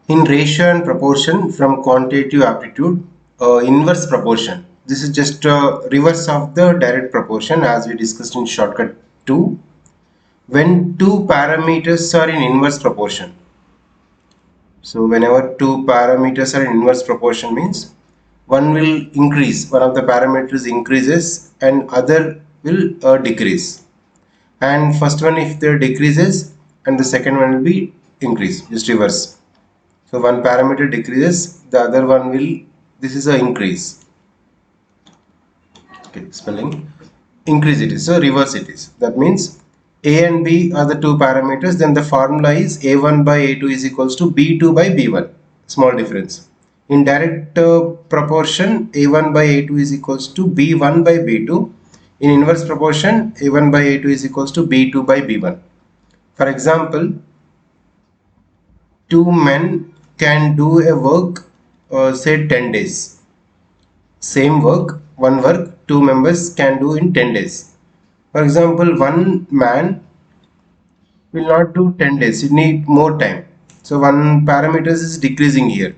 In ratio and proportion from quantitative aptitude, inverse proportion. This is just reverse of the direct proportion as we discussed in shortcut 2. When two parameters are in inverse proportion. So whenever two parameters are in inverse proportion means one will increase, one of the parameters increases and other will decrease. And first one if there decreases and the second one will be increase, just reverse. So one parameter decreases, the other one will, this is a increase. Okay, spelling, increase it is, so reverse it is. That means A and B are the two parameters, then the formula is A1 by A2 is equals to B2 by B1, small difference. In direct proportion, A1 by A2 is equals to B1 by B2. In inverse proportion, A1 by A2 is equals to B2 by B1. For example, two men can do a work say 10 days. Same work, one work, two members can do in 10 days. For example, one man will not do 10 days, it need more time. So one parameters is decreasing here.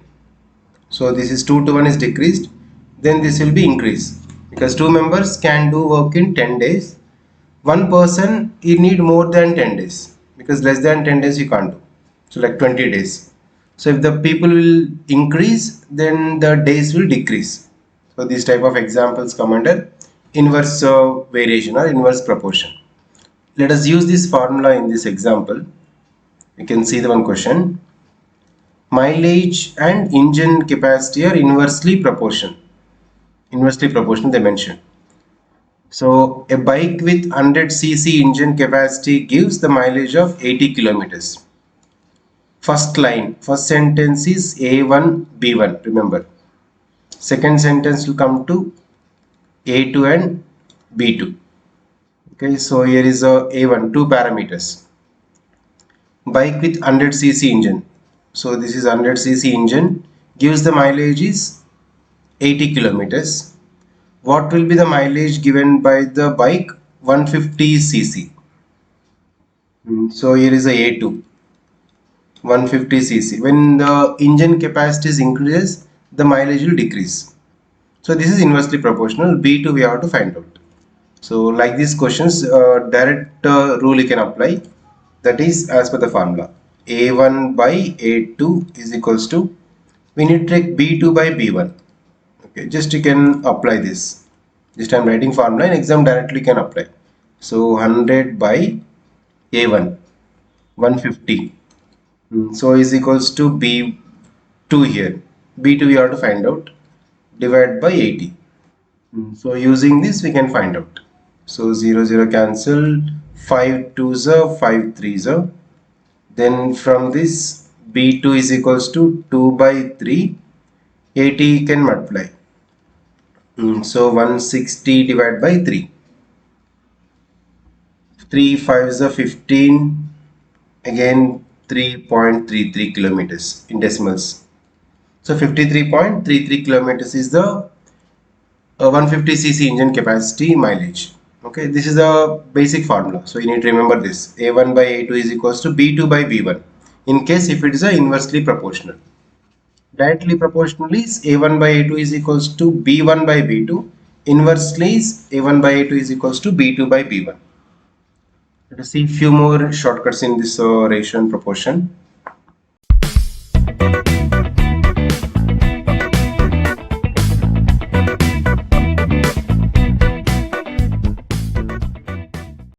So this is 2 to 1 is decreased, then this will be increased. Because two members can do work in 10 days. One person, he need more than 10 days. Because less than 10 days you can't do. So like 20 days. So if the people will increase, then the days will decrease. So these type of examples come under inverse variation or inverse proportion. Let us use this formula in this example. You can see the one question. Mileage and engine capacity are inversely proportional. Inversely proportional they mentioned. So a bike with 100 cc engine capacity gives the mileage of 80 kilometers. First line, first sentence is A1, B1, remember. Second sentence will come to A2 and B2. Okay, so here is a A1, two parameters. Bike with 100 cc engine. So this is 100 cc engine, gives the mileage is 80 kilometers. What will be the mileage given by the bike? 150 cc. So here is a A2. 150 cc. When the engine capacity is increases, the mileage will decrease. So this is inversely proportional. B2 we have to find out. So like these questions, direct rule you can apply. That is as per the formula. A1 by A2 is equals to, we need to take B2 by B1. Okay, just you can apply this. Just I am writing formula, in exam directly can apply. So 100 by A1, 150. So is equals to B2 here. B2 we have to find out. Divide by 80. So using this we can find out. So 0 0 cancel, 5 2s are 5 3s are. Then from this B2 is equals to 2 by 3. 80 can multiply. So 160 divided by 3. 3 5s are 15. Again 3.33 kilometers in decimals. So 53.33 kilometers is the 150 cc engine capacity mileage. Okay, this is the basic formula. So you need to remember this. A1 by A2 is equals to B2 by B1. In case if it is a inversely proportional. Directly proportional is A1 by A2 is equals to B1 by B2. Inversely is A1 by A2 is equals to B2 by B1. Let us see few more shortcuts in this ratio and proportion.